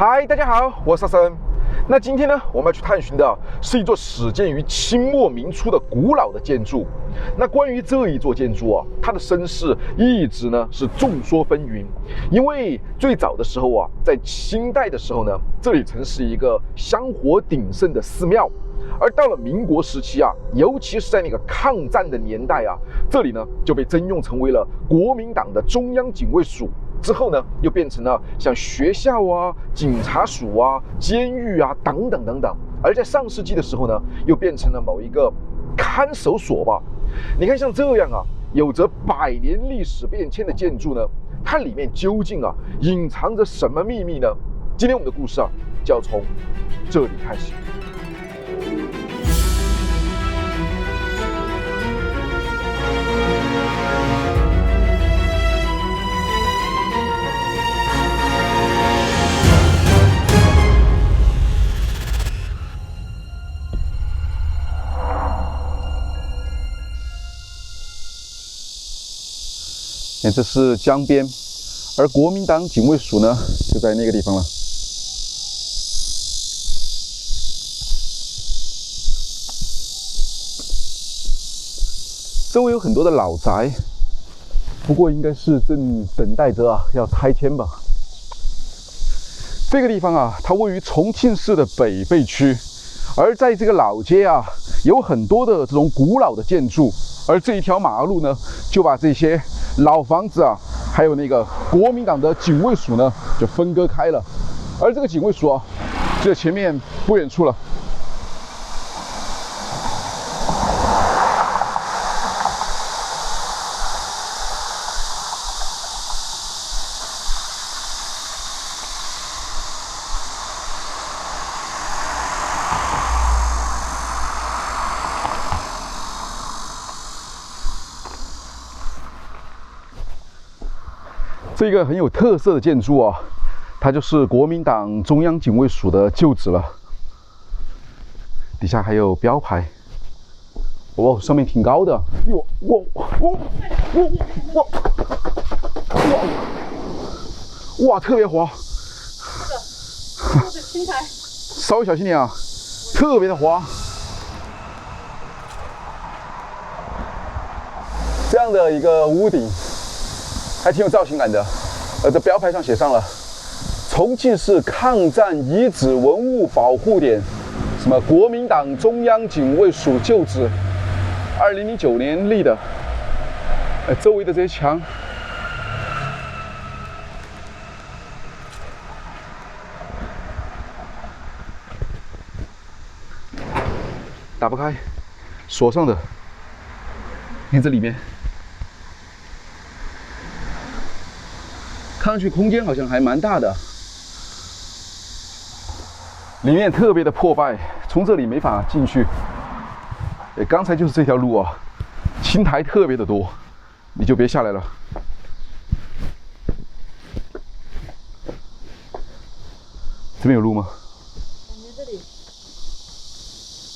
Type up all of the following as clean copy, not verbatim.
嗨，大家好，我是沙森。那今天呢，我們要去探尋的是一座始建於清末明初的古老的建築。那關於這一座建築啊，它的身世一直呢是眾說紛紜。因為最早的時候啊，在清代的時候呢，這裡曾是一個香火鼎盛的寺廟。而到了民國時期啊，尤其是在那個抗戰的年代啊，這裡呢就被徵用成為了國民黨的中央警衛署。之後呢，又變成了像學校啊、警察署啊、監獄啊等等等等。而在上世紀的時候呢，又變成了某一個看守所吧。你看，像這樣啊，有着100年歷史變遷的建築呢，它裡面究竟啊隱藏着什麼秘密呢？今天我們的故事啊，就要從這裡開始。这是江邊，而國民黨警衛署呢就在那個地方了。周圍有很多的老宅，不過應該是正等待着要拆遷吧。這個地方啊，它位於重慶市的北碚區，而在這個老街啊，有很多的這種古老的建築，而這一條馬路呢，就把這些老房子啊，還有那個國民黨的警衛署呢，就分割開了。而這個警衛署啊，就在前面不遠處了。這個很有特色的建築啊，它就是國民黨中央警衛署的舊址了。底下還有標牌，哦，上面挺高的，哇，特別滑。這個青苔，稍微小心點啊，特別的滑。這樣的一個屋頂。還挺有造型感的，這標牌上寫上了重慶市抗戰遺址文物保護點，什麼國民黨中央警衛署舊址，2009年立的。周圍的這些牆，打不開，鎖上的。你看這裡面。看上去空間好像還蠻大的，裡面特別的破敗，從這裡沒法進去。剛才就是這條路啊，青苔特別的多，你就別下來了。這邊有路嗎？感覺這裡。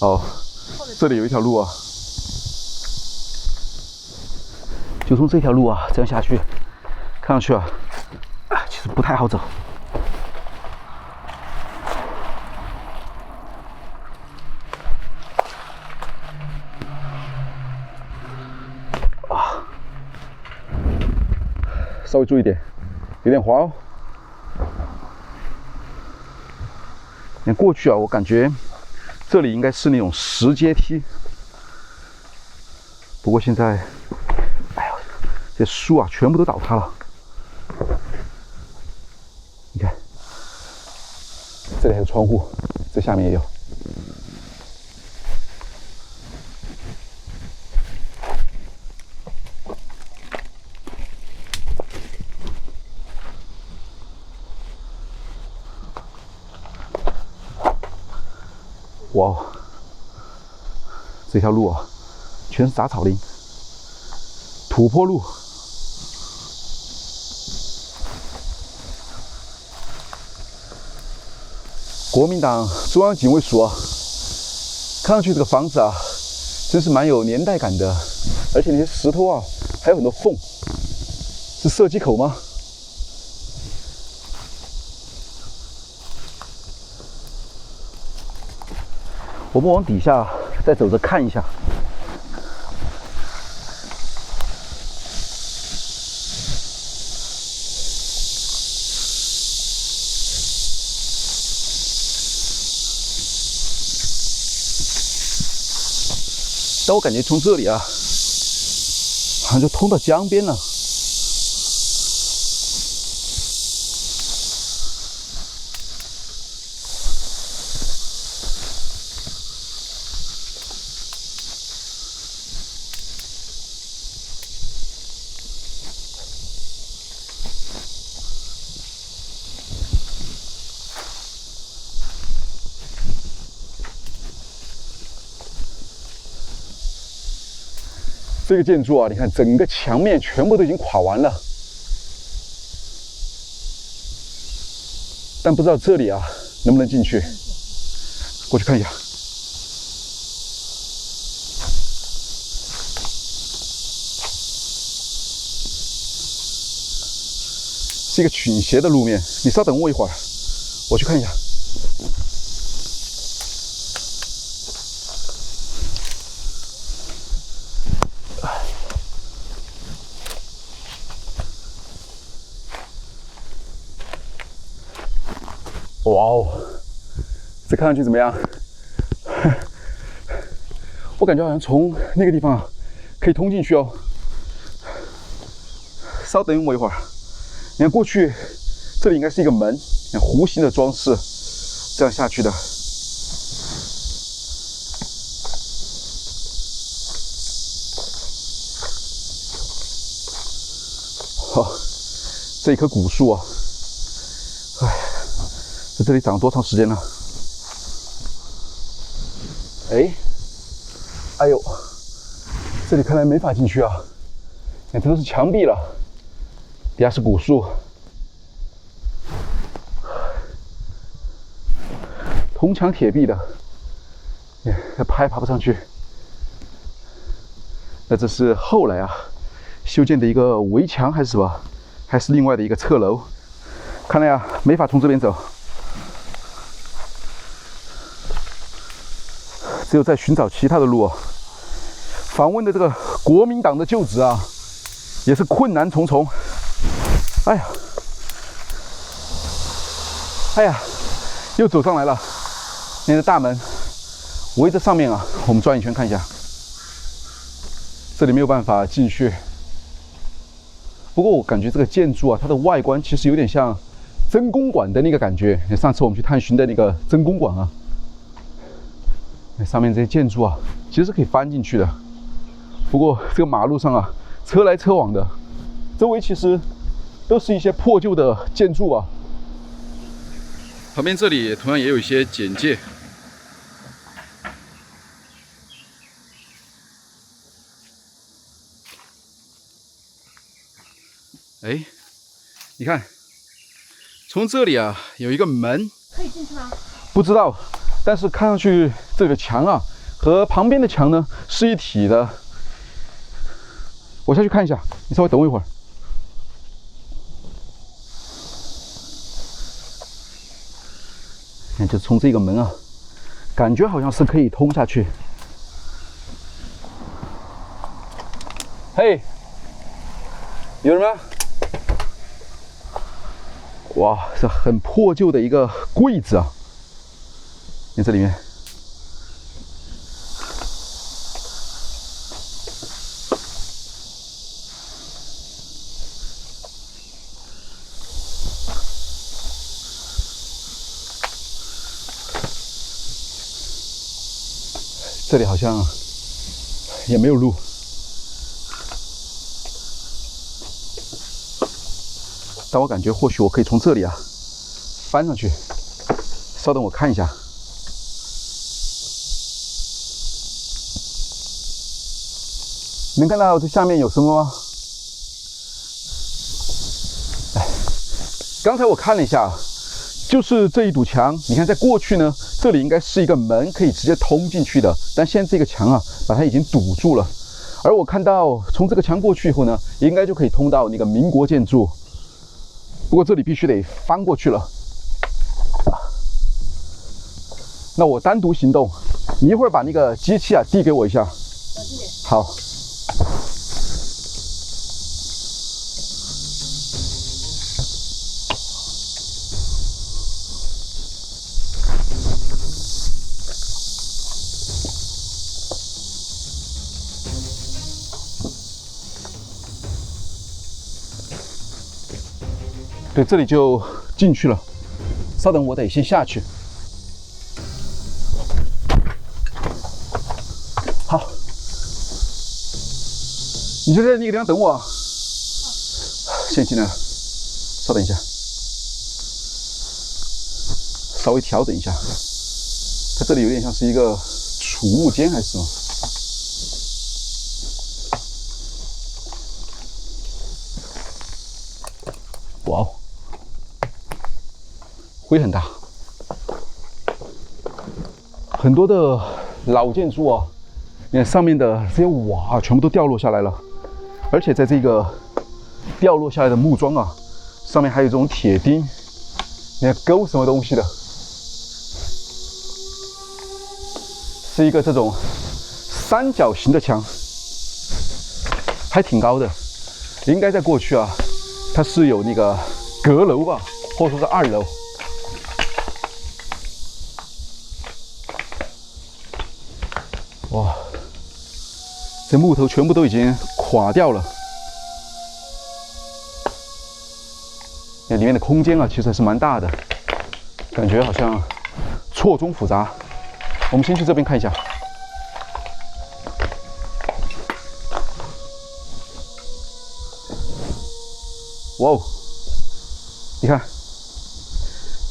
哦，這裡有一條路啊，就從這條路啊這樣下去，看上去啊。其實不太好走。啊，稍微注意點，有點滑哦。你過去啊，我感覺這裡應該是那種石階梯。不過現在，哎呦，這樹啊全部都倒塌了。你看，這裡還有窗戶，這下面也有。哇哦，这条路啊，全是杂草林，土坡路。国民党中央警衛署啊，看上去這個房子啊，真是蠻有年代感的，而且那些石頭啊，還有很多縫，是射擊口嗎？我們往底下再走着看一下。但我感觉从这裡啊，好像就通到江邊了。这个建筑啊，你看整個牆面全部都已經垮完了，但不知道這裡啊能不能進去，過去看一下。是一個傾斜的路面，你稍等我一會兒，我去看一下。哇哦，这看上去怎麼樣？我感覺好像從那個地方可以通進去哦。稍等我一會兒，你看過去，這裡應該是一個門，弧形的裝飾，這樣下去的。好，這一棵古樹啊，哎。在這裡長了多長時間了？哎呦，這裡看來沒法進去啊！看，這都是牆壁了，底下是古樹，銅牆鐵壁的，爬也爬不上去。那這是後來啊修建的一個圍牆還是什麼？還是另外的一個側樓？看來啊沒法從這邊走。只有在尋找其他的路啊！訪問的這個國民黨的舊址啊，也是困難重重。哎呀，哎呀，又走上來了。那個大門圍着上面啊，我們轉一圈看一下。這裡沒有辦法進去。不過我感覺這個建築啊，它的外觀其實有點像真公館的那個感覺。上次我們去探尋的那個真公館啊。上面這些建築啊，其實是可以翻進去的。不過這個馬路上啊，車來車往的，周圍其實都是一些破舊的建築啊。旁邊這裡同樣也有一些簡介。哎，你看，從這裡啊有一個門，可以進去嗎？不知道。但是看上去這個牆啊和旁邊的牆呢是一體的。我下去看一下，你稍微等我一會兒。看，就從這個門啊，感覺好像是可以通下去。嘿，有人嗎？哇，這很破舊的一個櫃子啊。你這裡面，這裡好像也沒有路，但我感覺或許我可以從這裡啊翻上去。稍等，我看一下。能看到這下面有什麼嗎？哎，剛才我看了一下，就是這一堵牆。你看，在過去呢，這裡應該是一個門，可以直接通進去的。但現在這個牆啊，把它已經堵住了。而我看到從這個牆過去以後呢，應該就可以通到那個民國建築。不過這裡必須得翻過去了。那我單獨行動，你一會兒把那個機器啊遞給我一下。好。对，这裡就進去了。稍等，我得先下去。好，你就在那個地方等我。先進來了，稍等一下，稍微調整一下。它這裡有點像是一個儲物間還是什麼？哇哦！灰很大，很多的老建築啊，你看上面的这些瓦全部都掉落下來了，而且在這個掉落下來的木樁啊，上面還有這種鐵釘，你看勾什麼東西的，是一個這種三角形的牆，還挺高的，應該在過去啊，它是有那個閣樓吧，或者說是2樓。哇，這木頭全部都已經垮掉了。那裡面的空間啊，其實還是蠻大的，感覺好像錯綜複雜。我們先去這邊看一下。哇哦，你看，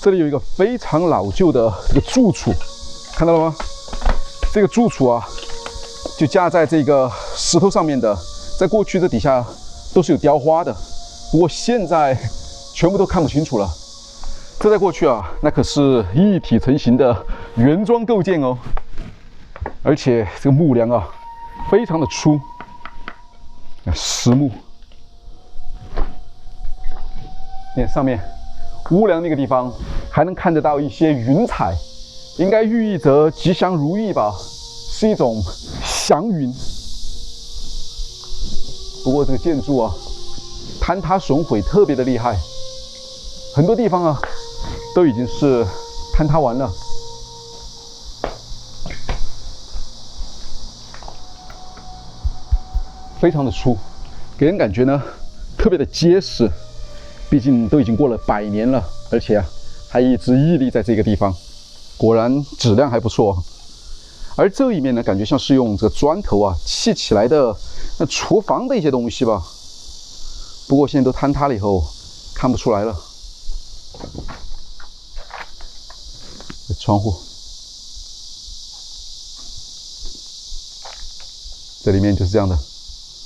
這裡有一個非常老舊的這個住處，看到了嗎？這個住處啊，就架在這個石頭上面的，在過去這底下都是有雕花的，不過現在全部都看不清楚了。這在過去啊，那可是一體成型的原裝構件哦，而且這個木梁啊，非常的粗，實木。你看上面屋梁那個地方還能看得到一些雲彩。應該寓意着吉祥如意吧，是一種祥雲。不過這個建築啊，坍塌損毀特別的厲害，很多地方啊都已經是坍塌完了。非常的粗，給人感覺呢特別的結實，畢竟都已經過了100年了，而且啊還一直屹立在這個地方。果然質量還不錯，而這一面呢，感覺像是用這個磚頭啊砌起來的那廚房的一些東西吧。不過現在都坍塌了以後，看不出來了。這窗戶，這裡面就是這樣的，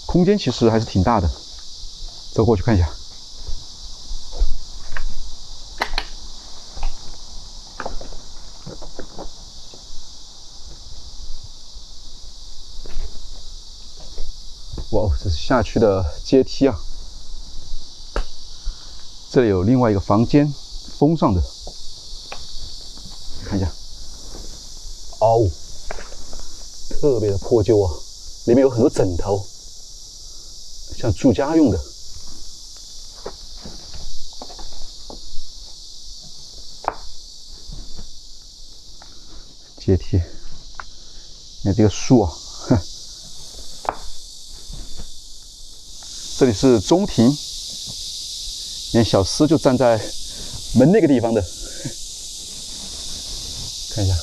空間其實還是挺大的。走過去看一下。哇哦，这是下去的階梯啊！這裡有另外一個房間，封上的，看一下。哦，特別的破舊啊，裡面有很多枕頭，像住家用的。階梯，你看這個樹啊。這裡是中庭，你看小司就站在門那個地方的，看一下。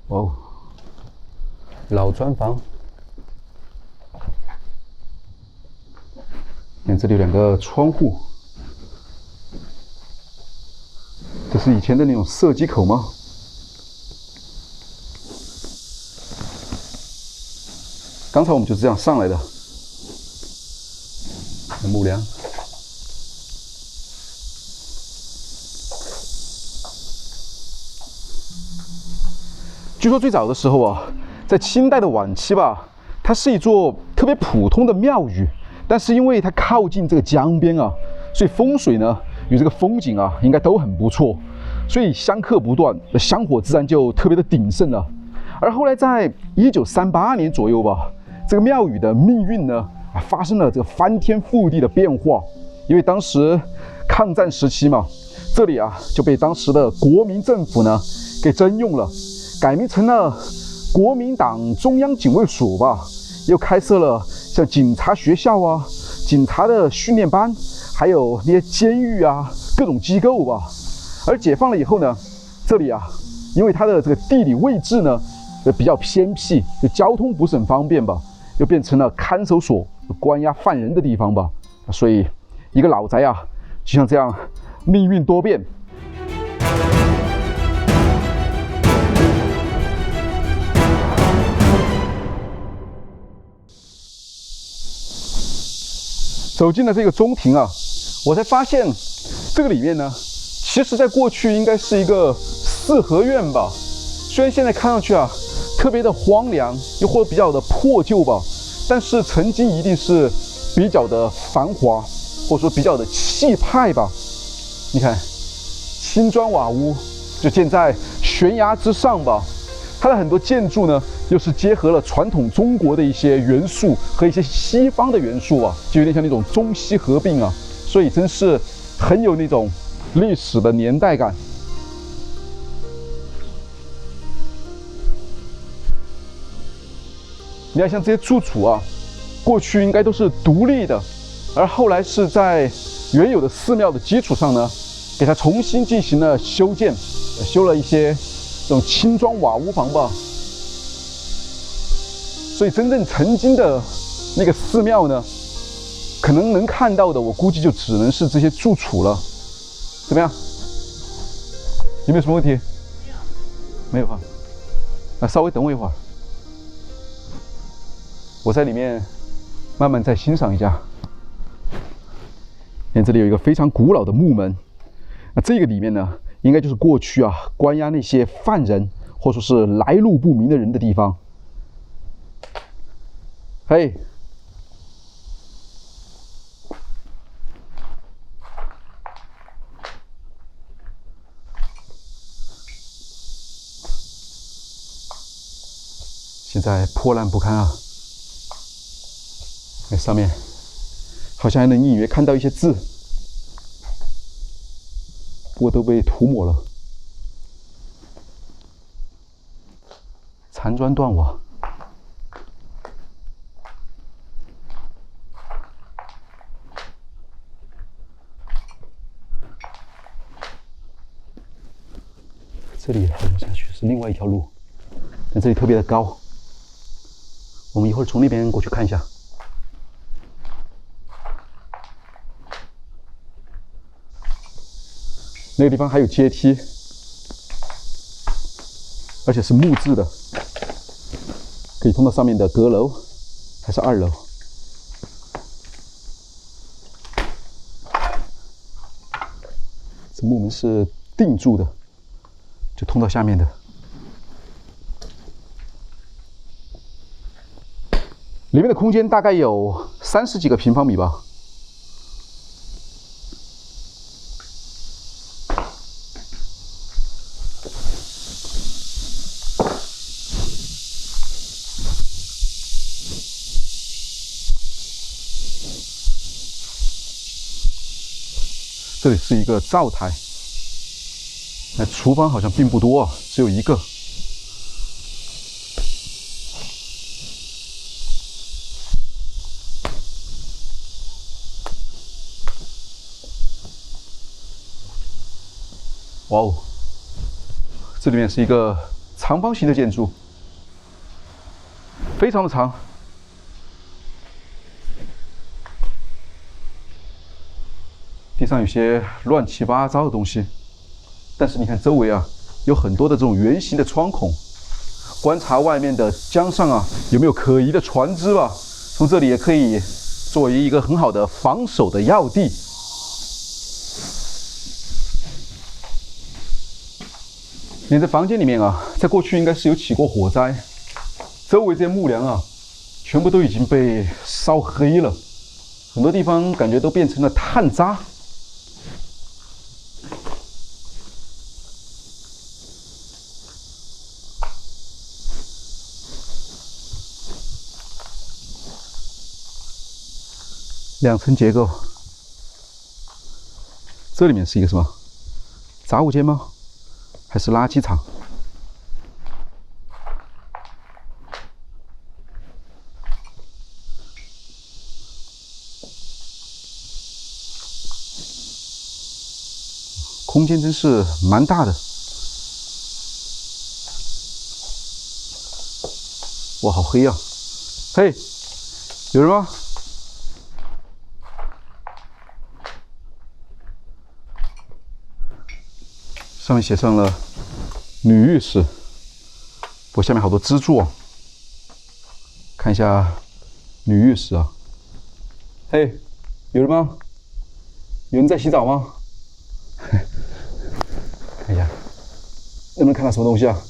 哦，老磚房。你看這裡有2個窗戶。這是以前的那種射擊口嗎？剛才我們就是這樣上來的。木梁。据說最早的時候啊，在清代的晚期吧，它是一座特別普通的廟宇，但是因為它靠近這個江邊啊，所以風水呢與這個風景啊應該都很不錯，所以香客不斷，香火自然就特別的鼎盛了。而後來在1938年左右吧，這個廟宇的命運呢發生了這個翻天覆地的變化，因為當時抗戰時期嘛，這裡啊就被當時的國民政府呢給徵用了，改名成了國民黨中央警衛所吧，又開設了像警察學校啊、警察的訓練班，還有那些監獄啊、各種機構吧。而解放了以後呢，這裡啊，因為它的這個地理位置呢，比較偏僻，就交通不是很方便吧，又變成了看守所、關押犯人的地方吧。所以，一個老宅啊，就像這樣，命運多變。走進了這個中庭啊，我才發現這個裡面呢，其實在過去應該是一個四合院吧。雖然現在看上去啊特別的荒涼，又或者比較的破舊吧，但是曾經一定是比較的繁華，或者說比較的氣派吧。你看，青磚瓦屋就建在懸崖之上吧。它的很多建築呢，又是結合了傳統中國的一些元素和一些西方的元素啊，就有點像那種中西合并啊，所以真是很有那種歷史的年代感。你看，像這些住處啊，過去應該都是獨立的，而後來是在原有的寺廟的基礎上呢，給它重新進行了修建，修了一些這種青磚瓦屋房吧。所以真正曾經的那個寺廟呢，可能能看到的，我估計就只能是這些住處了。怎麼樣？有沒有什麼問題？沒有啊。那稍微等我一會兒，我在裡面慢慢再欣賞一下。看這裡有一個非常古老的木門，那這個裡面呢，應該就是過去啊關押那些犯人或者說是來路不明的人的地方。嘿，现在破爛不堪啊！那上面好像還能隱約看到一些字，不過都被塗抹了。殘磚斷瓦。這裡好像下去是另外一條路，但這裡特別的高。我們一會兒從那邊過去看一下。那個地方還有階梯，而且是木質的，可以通到上面的閣樓，還是2樓。這木門是釘住的。就通到下面的，裡面的空間大概有30幾個平方米吧。這裡是一個灶台。那廚房好像並不多啊，只有一個。哇哦，這裡面是一個長方形的建築，非常的長。地上有些亂七八糟的東西。但是你看周圍啊，有很多的這種圓形的窗孔，觀察外面的江上啊有沒有可疑的船隻吧。從這裡也可以作為一個很好的防守的要地。你在房間裡面啊，在過去應該是有起過火災，周圍這些木樑啊，全部都已經被燒黑了，很多地方感覺都變成了炭渣。2層結構，這裡面是一個什麼？雜物間嗎？還是垃圾場？空間真是蠻大的。哇，好黑啊！嘿，有人嗎？上面寫上了女浴室，不过下面好多支柱啊。看一下女浴室啊。嘿，有人吗？有人在洗澡吗？看一下，能不能看到什么東西啊？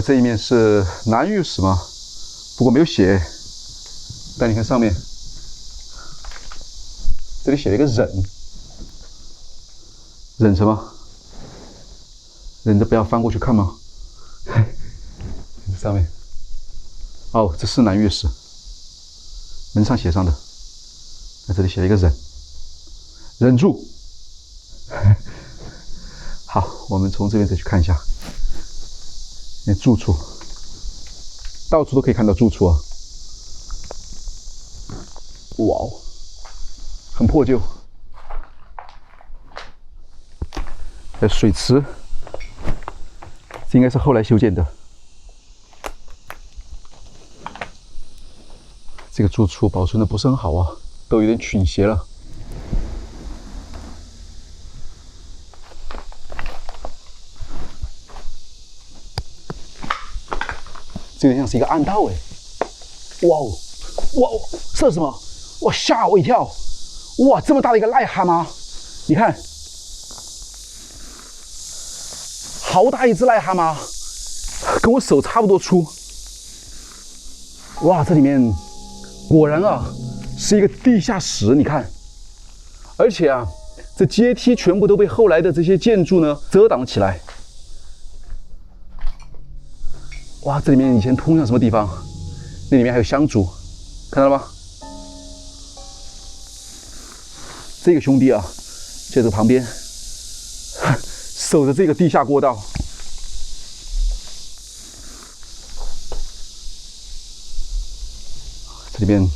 这一面是男浴室吗？不过没有写。但你看上面，这里写了一个忍。忍什么？忍着不要翻過去看嗎？這上面，哦，這是男浴室，門上寫上的。在這裡寫了一個忍，忍住。好，我們從這邊再去看一下，那住處，到處都可以看到住處啊。哇哦，很破舊。還有水池，這應該是後來修建的。這個住處保存的不是很好啊，都有點傾斜了。這有點像是一個暗道哎！哇哦，哇哦，這是什麼？哇，嚇我一跳！哇，這麼大的一個癩蛤蟆，你看。好大一只癩蛤蟆，跟我手差不多粗。哇，這裡面果然啊是一個地下室，你看，而且啊，這階梯全部都被後來的這些建築呢遮擋起來。哇，這裡面以前通向什麼地方？那裡面還有香燭，看到了嗎？這個兄弟啊，就在旁邊。守着這個地下過道，這裡邊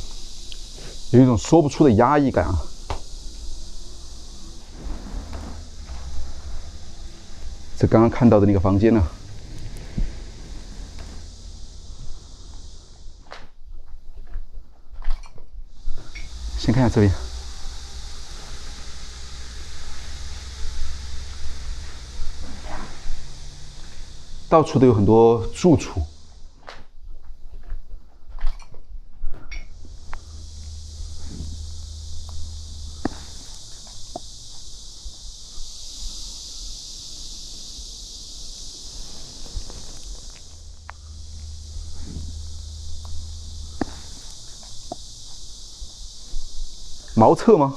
有一種說不出的壓抑感啊！這剛剛看到的那個房間呢，先看一下這邊。到處都有很多住處，茅廁嗎？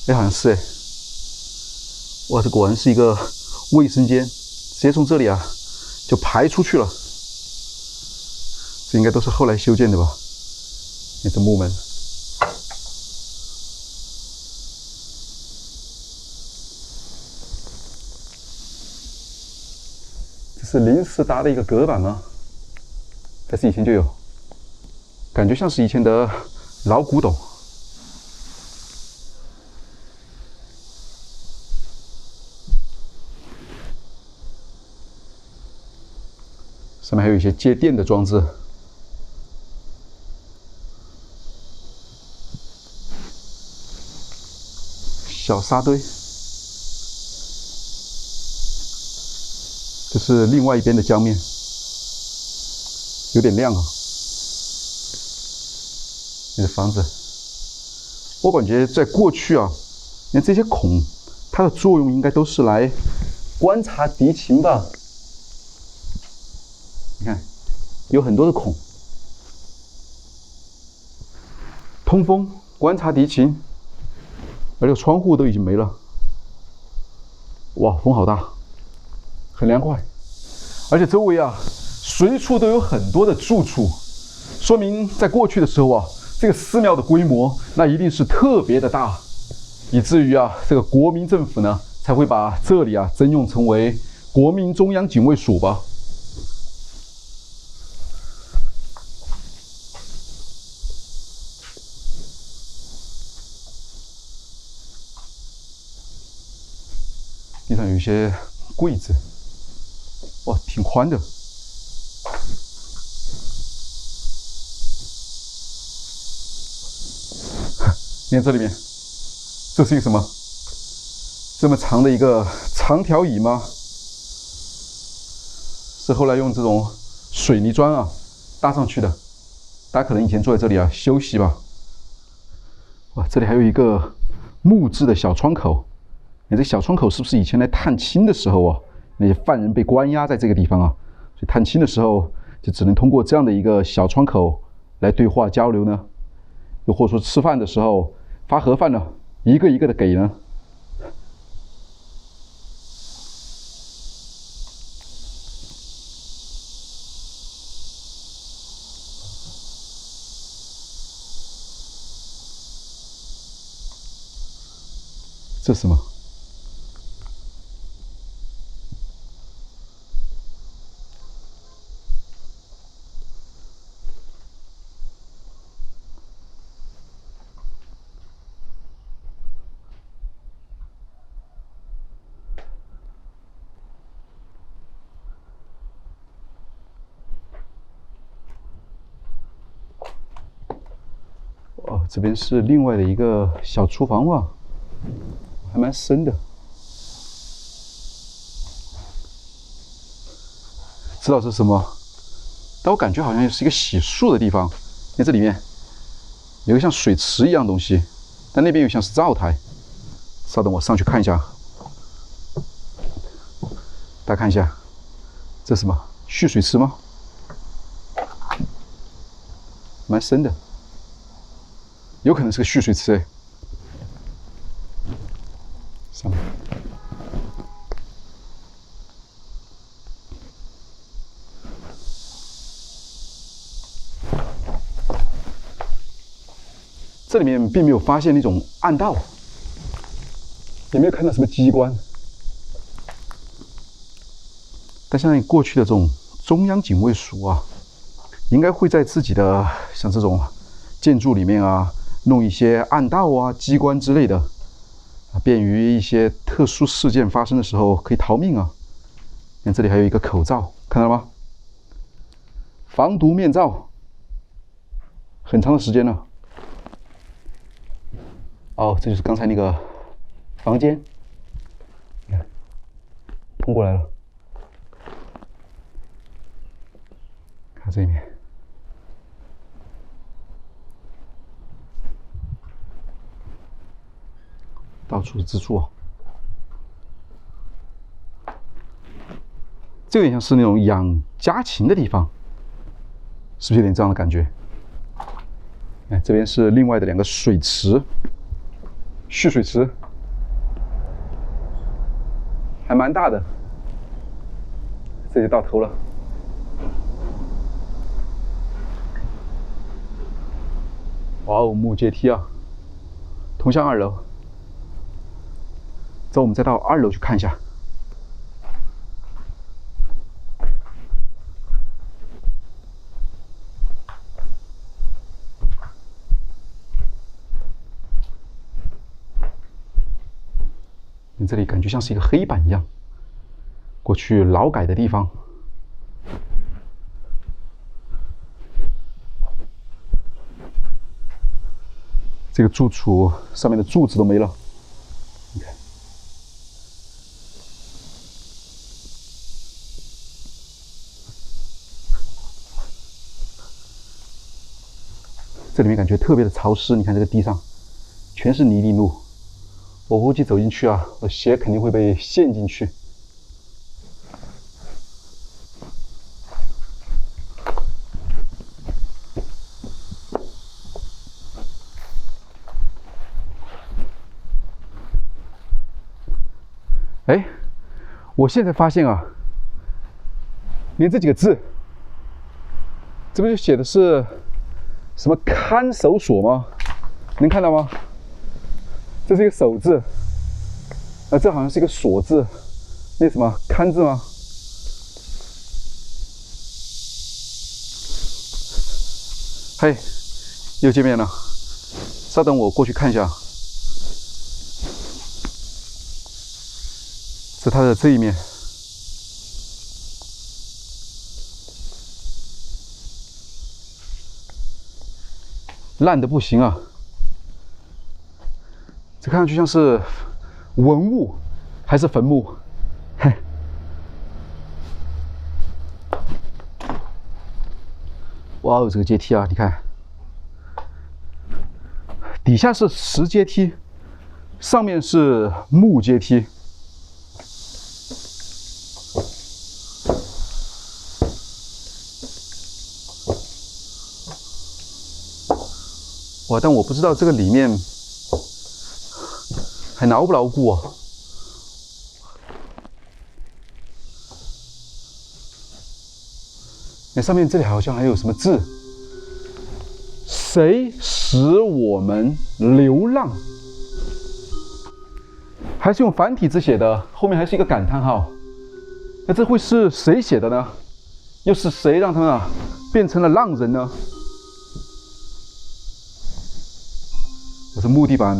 哎，好像是哎。哇，這果然是一個衛生間。直接從這裡啊，就排出去了。這應該都是後來修建的吧？那這木門，這是臨時搭的一個隔板嗎？還是以前就有？感覺像是以前的老古董。上面還有一些接電的裝置，小沙堆。這是另外一邊的江面，有點亮啊。那個房子，我感覺在過去啊，你看這些孔，它的作用應該都是來觀察敵情吧。你看，有很多的孔，通風，觀察敵情，而且窗戶都已經沒了。哇，風好大，很涼快，而且周圍啊，隨處都有很多的住處，說明在過去的時候啊，這個寺廟的規模那一定是特別的大，以至於啊，這個國民政府呢才會把這裡啊徵用成為國民中央警衛署吧。地上有一些櫃子，哇，挺寬的。你看這裡面，這是一個什麼？這麼長的一個長條椅嗎？是後來用這種水泥磚啊搭上去的。大家可能以前坐在這裡啊休息吧。哇，這裡還有一個木質的小窗口。你這小窗口是不是以前來探親的時候啊，那些犯人被關押在這個地方啊，所以探親的時候就只能通過這樣的一個小窗口來對話交流呢？又或者說吃飯的時候發盒飯呢，一個一個的給呢？這是什麼？哦，这边是另外的一个小廚房哇，還蠻深的。知道是什麼？但我感覺好像是一個洗漱的地方。你看這裡面有個像水池一樣東西，但那邊又像是灶台。稍等，我上去看一下。大家看一下，這是什麼？蓄水池嗎？蠻深的。有可能是個蓄水池哎。上面。這裡面並沒有發現那種暗道，也沒有看到什麼機關。但相信過去的這種中央警衛署啊，應該會在自己的像這種建築裡面啊，弄一些暗道啊、機關之類的，便於一些特殊事件發生的時候可以逃命啊。看這裡還有一個口罩，看到了嗎？防毒面罩，很長的時間了。哦，這就是剛才那個房間，你看，通過來了。看這裡面。到處是蜘蛛啊！這個有點像是那種養家禽的地方，是不是有點這樣的感覺？哎，這邊是另外的兩個水池，蓄水池，還蠻大的。這就到頭了。哇哦，木階梯啊，通向2樓。走，我們再到2樓去看一下。你這裡感覺像是一個黑板一樣，過去勞改的地方。這個住處上面的柱子都沒了。你看。這裡面感覺特別的潮濕，你看這個地上全是泥濘路，我估計走進去啊，我鞋肯定會被陷進去。我現在發現啊，連這幾個字，這不就寫的是什麼看守所嗎？能看到嗎？這是一個守字，這好像是一個所字，那什麼看字嗎？嘿，又見面了，稍等，我過去看一下。是它的這一面，爛的不行啊！這看上去像是文物還是墳墓？嘿，哇哦，这個階梯啊，你看，底下是石階梯，上面是木階梯。哇！但我不知道这个里面还牢不牢固啊？那上面这里好像还有什麼字？誰使我們流浪？還是用繁體字寫的，後面還是一個感嘆號。那這會是誰寫的呢？又是誰讓他們變成了浪人呢？我這木地板，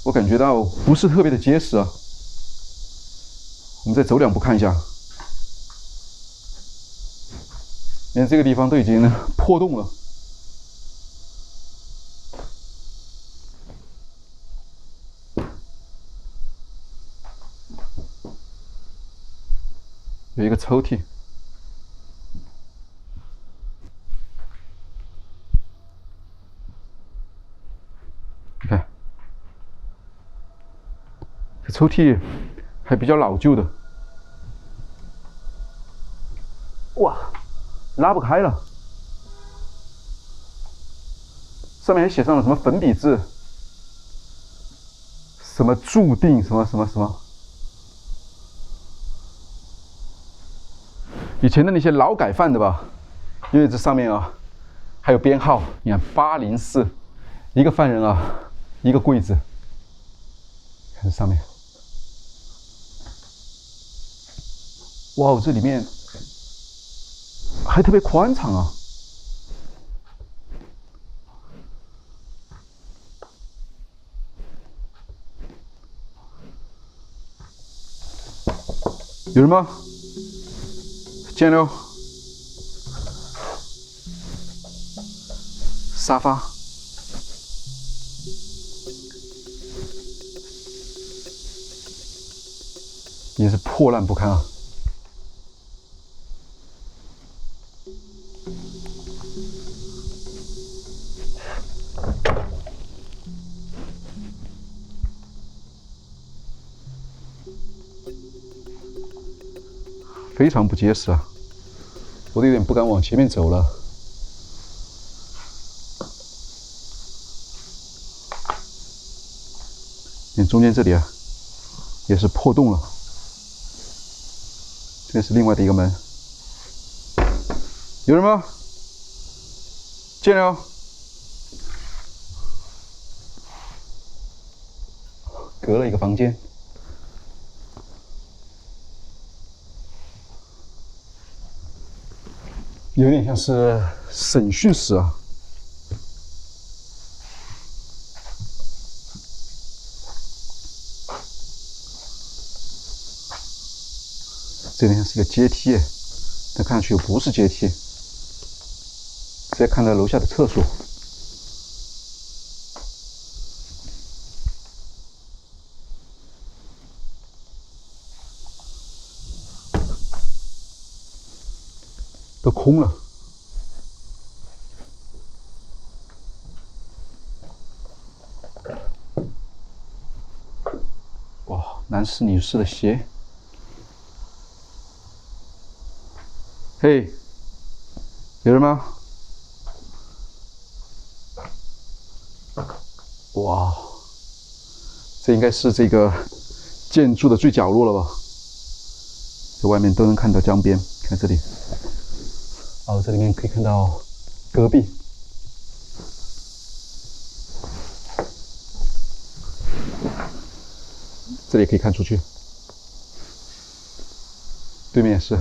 我感覺到不是特別的結實啊。我們再走兩步看一下，連這個地方都已經破洞了。有一個抽屜。抽屜還比較老舊的，哇，拉不開了。上面還寫上了什麼粉筆字，什麼注定什麼什麼什麼。以前的那些勞改犯的吧，因為這上面啊還有編號，你看804，一個犯人啊，一個櫃子，看這上面。哇，這裡面還特別寬敞啊！有人嗎？見了。沙發。也是破爛不堪啊！非常不結實啊！我都有點不敢往前面走了。連中間這裡啊，也是破洞了。這是另外的一個門。有人嗎？見了。隔了一個房間。有點像是審訊室啊。這有點像是一個階梯，但看上去又不是階梯，直接看到樓下的廁所。都空了。哇，男士、女士的鞋。嘿，有人嗎？哇，這應該是這個建築的最角落了吧？在外面都能看到江邊。看這裡，哦，這裡面可以看到戈壁。這裡可以看出去，對面也是，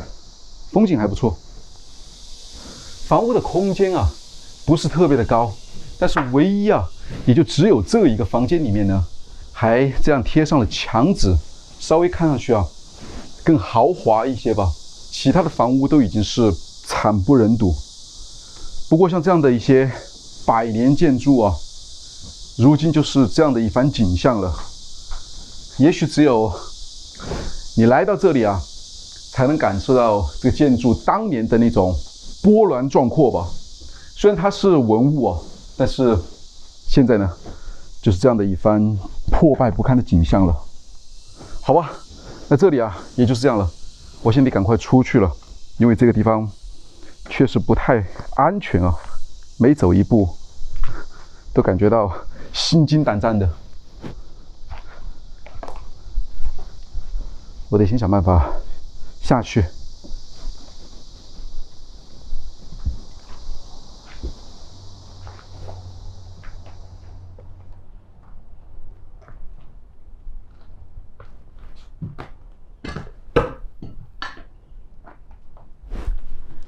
風景還不錯。房屋的空間啊，不是特別的高，但是唯一啊，也就只有這一個房間裡面呢，還這樣貼上了牆紙，稍微看上去啊，更豪華一些吧。其他的房屋都已經是慘不忍睹。不過像這樣的一些百年建築啊，如今就是這樣的一番景象了。也許只有你來到這裡啊，才能感受到這個建築當年的那種波瀾壯闊吧。雖然它是文物啊，但是現在呢，就是這樣的一番破敗不堪的景象了。好吧，那這裡啊，也就是這樣了。我先得趕快出去了，因為這個地方確實不太安全啊，每走一步都感覺到心驚膽戰的。我得先想辦法下去。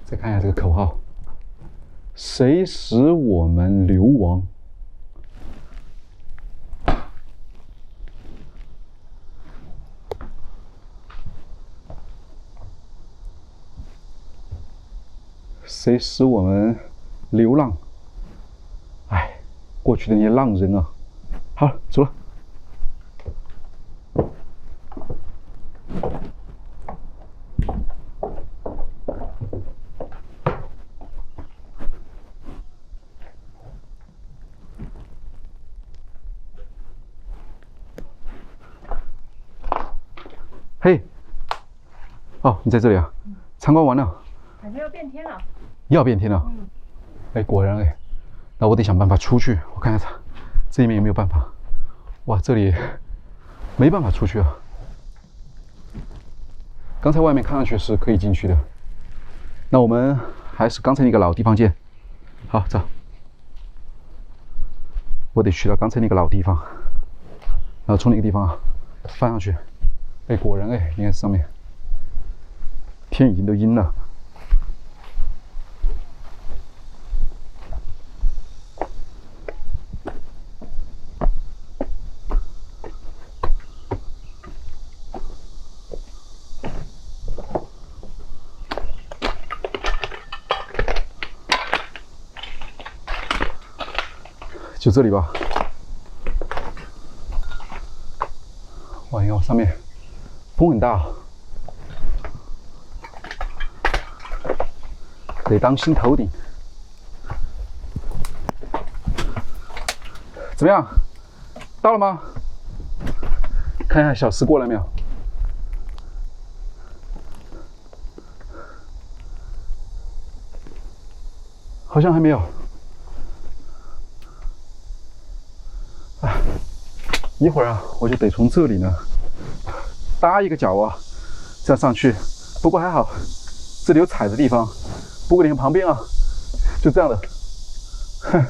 再看一下这个口号：誰使我們流亡？誰使我們流浪？哎，過去的那些浪人啊！好了，走了。嘿，哦，你在這裡啊？參觀完了。感覺要變天了。要變天了。哎，果然哎，那我得想辦法出去。我看看這裡面有沒有辦法。哇，這裡沒辦法出去啊。剛才外面看上去是可以進去的。那我們還是剛才那個老地方見。好，走。我得去到剛才那個老地方，然後從那個地方啊翻上去。哎，果然哎，你看上面天已經都陰了。就這裡吧。哇，你看上面風很大，得當心頭頂。怎麼樣？到了嗎？看一下小石過來沒有？好像還沒有。一會兒啊，我就得從這裡呢搭一個腳啊，這樣上去。不過還好，這裡有踩的地方。不過你看旁邊啊，就這樣的，哼，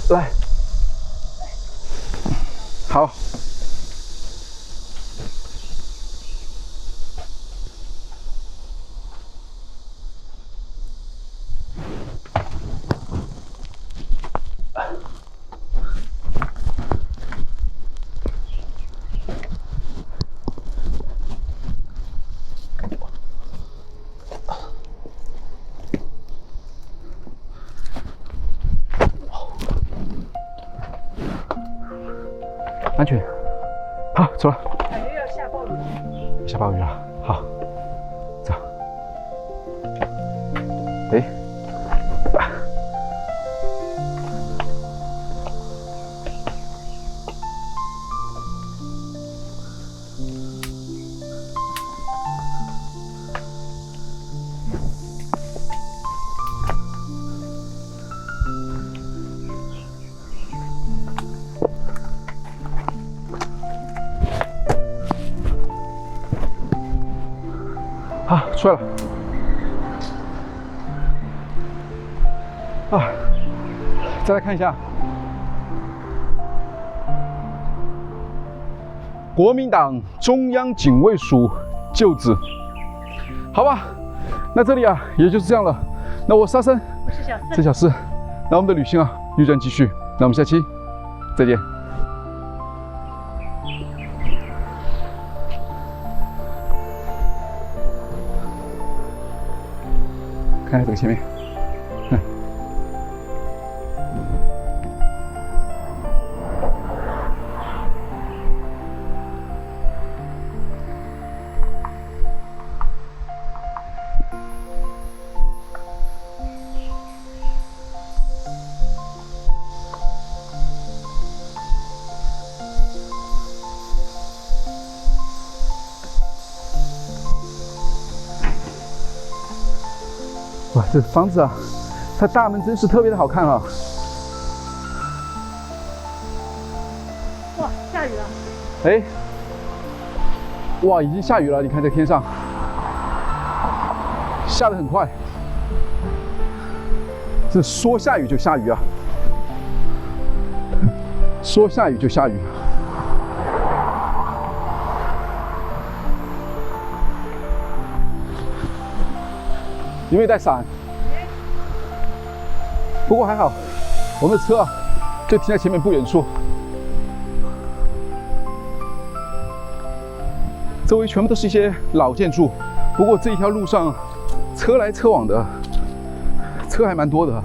來，好。安全，好，走了。感覺要下暴雨。下暴雨了，好，走。哎，好，出来了。啊，再来看一下，国民党中央警衛署舊址。好吧，那這裡啊，也就是這樣了。那我沙僧，我是小四，是小四。那我們的旅行啊，陸戰繼續。那我們下期再見。看一下這個前面，哇，这房子啊，它大门真是特別的好看啊！哇，下雨了！哎，哇，已經下雨了，你看這天上，下得很快，這說下雨就下雨啊，說下雨就下雨。有沒有帶傘？不過還好，我們的車啊就停在前面不遠處，周圍全部都是一些老建築。不過這一條路上車來車往的，車還蠻多的。